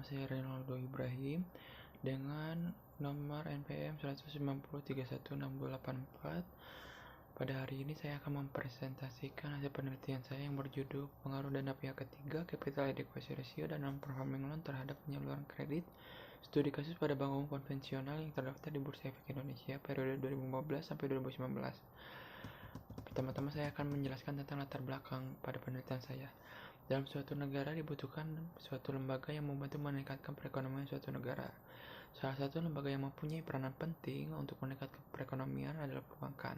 saya Renaldo Ibrahim dengan nomor NPM 190316284. Pada hari ini saya akan mempresentasikan hasil penelitian saya yang berjudul Pengaruh Dana Pihak Ketiga, Capital Adequacy Ratio, dan Non-Performing Loan terhadap penyaluran kredit. Studi kasus pada bank umum konvensional yang terdaftar di Bursa Efek Indonesia periode 2015 sampai 2019. Pertama-tama saya akan menjelaskan tentang latar belakang pada penelitian saya. Dalam suatu negara dibutuhkan suatu lembaga yang membantu meningkatkan perekonomian suatu negara. Salah satu lembaga yang mempunyai peranan penting untuk meningkatkan perekonomian adalah perbankan.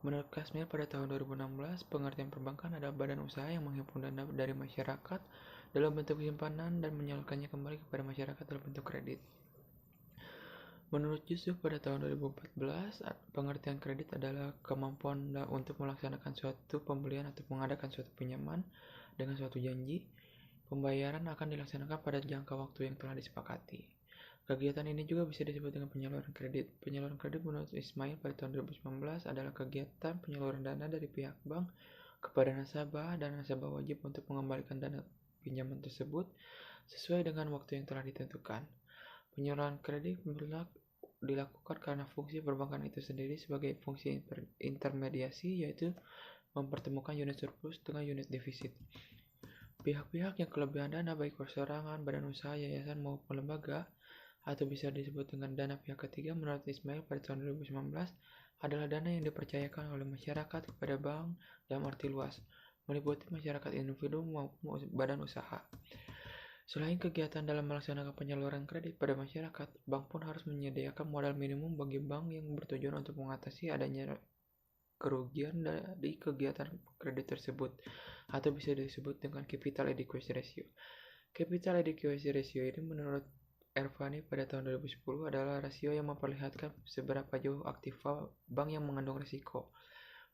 Menurut Kasmir pada tahun 2016, pengertian perbankan adalah badan usaha yang menghimpun dana dari masyarakat dalam bentuk simpanan dan menyalurkannya kembali kepada masyarakat dalam bentuk kredit. Menurut Yusuf pada tahun 2014, pengertian kredit adalah kemampuan untuk melaksanakan suatu pembelian atau mengadakan suatu pinjaman dengan suatu janji. Pembayaran akan dilaksanakan pada jangka waktu yang telah disepakati. Kegiatan ini juga bisa disebut dengan penyaluran kredit. Penyaluran kredit menurut Ismail pada tahun 2019 adalah kegiatan penyaluran dana dari pihak bank kepada nasabah, dan nasabah wajib untuk mengembalikan dana pinjaman tersebut sesuai dengan waktu yang telah ditentukan. Penyaluran kredit dilakukan karena fungsi perbankan itu sendiri sebagai fungsi intermediasi, yaitu mempertemukan unit surplus dengan unit defisit. Pihak-pihak yang kelebihan dana, baik perseorangan, badan usaha, yayasan maupun lembaga, atau bisa disebut dengan dana pihak ketiga menurut Ismail pada tahun 2019, adalah dana yang dipercayakan oleh masyarakat kepada bank dalam arti luas, meliputi masyarakat individu maupun badan usaha. Selain kegiatan dalam melaksanakan penyaluran kredit pada masyarakat, bank pun harus menyediakan modal minimum bagi bank yang bertujuan untuk mengatasi adanya kerugian dari kegiatan kredit tersebut, atau bisa disebut dengan Capital Adequacy Ratio. Capital Adequacy Ratio ini menurut Ervani pada tahun 2010 adalah rasio yang memperlihatkan seberapa jauh aktiva bank yang mengandung risiko,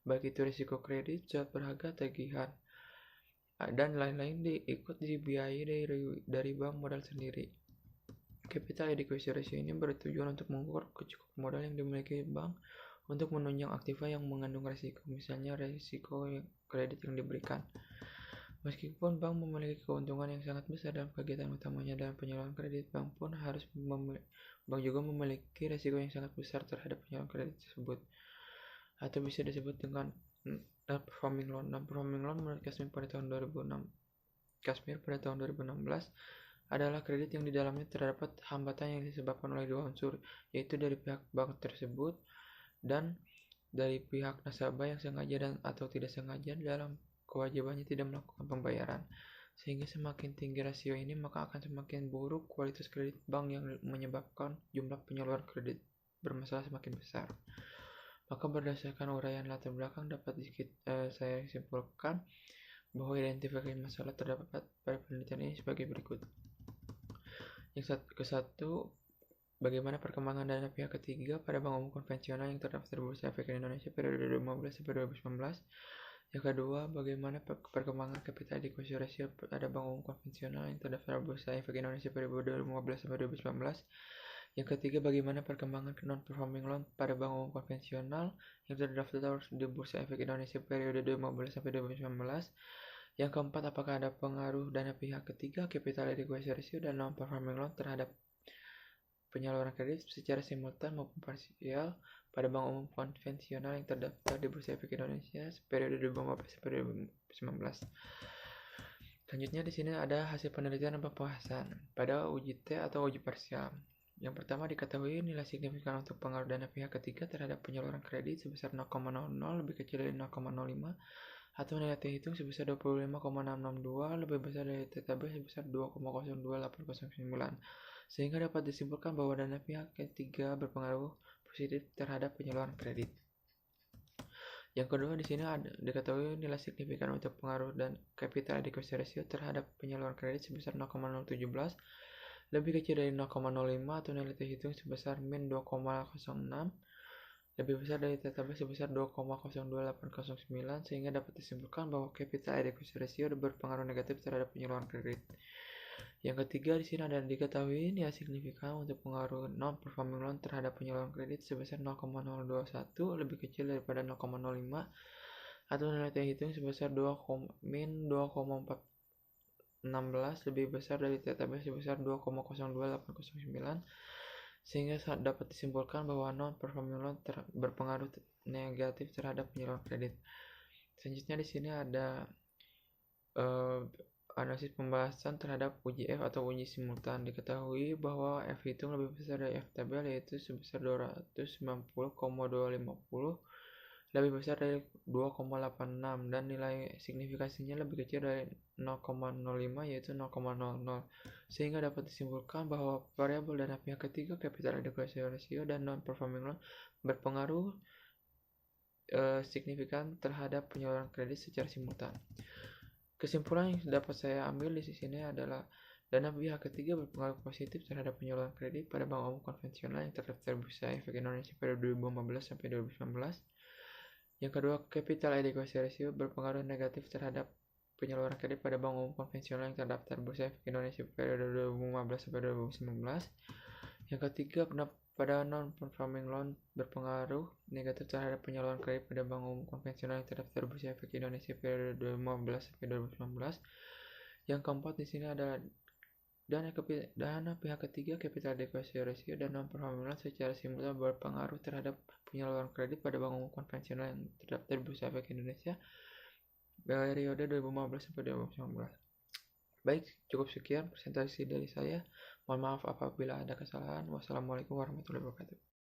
baik itu risiko kredit, surat berharga, tagihan, dan lain-lain ikut dibiayai dari bank modal sendiri. Capital Adequacy Ratio ini bertujuan untuk mengukur kecukupan modal yang dimiliki bank untuk menunjang aktiva yang mengandung risiko, misalnya risiko kredit yang diberikan. Meskipun bank memiliki keuntungan yang sangat besar dalam kegiatan utamanya dalam penyaluran kredit, bank juga memiliki risiko yang sangat besar terhadap penyaluran kredit tersebut, atau bisa disebut dengan non-performing loan. Non-performing loan menurut Kasmir pada tahun 2016 adalah kredit yang di dalamnya terdapat hambatan yang disebabkan oleh dua unsur, yaitu dari pihak bank tersebut dan dari pihak nasabah yang sengaja dan atau tidak sengaja dalam kewajibannya tidak melakukan pembayaran. Sehingga semakin tinggi rasio ini, maka akan semakin buruk kualitas kredit bank yang menyebabkan jumlah penyaluran kredit bermasalah semakin besar. Maka berdasarkan uraian latar belakang dapat saya simpulkan bahwa identifikasi masalah terdapat pada penelitian ini sebagai berikut. Yang ke-1, bagaimana perkembangan dana pihak ketiga pada bank umum konvensional yang terdaftar di Bursa Efek Indonesia periode 2015 sampai 2019. Yang kedua, bagaimana perkembangan Capital Adequacy Ratio pada bank umum konvensional yang terdaftar di Bursa Efek Indonesia periode 2015 sampai 2019. Yang ketiga, bagaimana perkembangan non-performing loan pada bank umum konvensional yang terdaftar di Bursa Efek Indonesia periode 2015 sampai 2019. Yang keempat, apakah ada pengaruh dana pihak ketiga, Capital Adequacy Ratio, dan non-performing loan terhadap penyaluran kredit secara simultan maupun parsial pada bank umum konvensional yang terdaftar di Bursa Efek Indonesia periode 2015 sampai 2019. Selanjutnya di sini ada hasil penelitian dan pembahasan pada uji T atau uji parsial. Yang pertama, diketahui nilai signifikan untuk pengaruh dana pihak ketiga terhadap penyaluran kredit sebesar 0,00 lebih kecil dari 0,05, atau nilai T hitung sebesar 25,662 lebih besar dari T tabel sebesar 2,02809, sehingga dapat disimpulkan bahwa dana pihak ketiga berpengaruh positif terhadap penyaluran kredit. Yang kedua, di sini diketahui nilai signifikan untuk pengaruh dan Capital Adequacy Ratio terhadap penyaluran kredit sebesar 0,017 lebih kecil dari 0,05, atau nilai T hitung sebesar min 2,06 lebih besar dari T tabel sebesar 2,02809, sehingga dapat disimpulkan bahwa Capital Adequacy Ratio berpengaruh negatif terhadap penyaluran kredit. Yang ketiga, di sini ada diketahui nilai signifikan untuk pengaruh non-performing loan terhadap penyaluran kredit sebesar 0,021 lebih kecil daripada 0,05, atau nilai T hitung sebesar min 2,4 lebih besar dari TTB sebesar 2,028009, sehingga dapat disimpulkan bahwa non-performing loan berpengaruh negatif terhadap penyaluran kredit. Selanjutnya di sini ada analisis pembahasan terhadap uji F atau uji simultan. Diketahui bahwa F hitung lebih besar dari F tabel, yaitu sebesar 290,250, lebih besar dari 2,86, dan nilai signifikasinya lebih kecil dari 0,05, yaitu 0,00, sehingga dapat disimpulkan bahwa variabel dana pihak ketiga, capital adequacy ratio, dan non-performing loan berpengaruh signifikan terhadap penyaluran kredit secara simultan. Kesimpulan yang dapat saya ambil di sini adalah dana pihak ketiga berpengaruh positif terhadap penyaluran kredit pada bank umum konvensional yang terdaftar Bursa Efek Indonesia pada 2015 sampai 2019. Yang kedua, capital adequacy ratio berpengaruh negatif terhadap penyaluran kredit pada bank umum konvensional yang terdaftar Bursa Efek Indonesia pada 2015 sampai 2019. Yang ketiga, pada non-performing loan berpengaruh negatif terhadap penyaluran kredit pada bank umum konvensional yang terdaftar Bursa Efek Indonesia periode 2015 sampai 2019. Yang keempat di sini adalah dana pihak ketiga, capital adequacy ratio, dan non-performing loan secara simultan berpengaruh terhadap penyaluran kredit pada bank umum konvensional yang terdaftar Bursa Efek Indonesia periode 2015 sampai 2019. Baik, cukup sekian presentasi dari saya. Mohon maaf apabila ada kesalahan. Wassalamualaikum warahmatullahi wabarakatuh.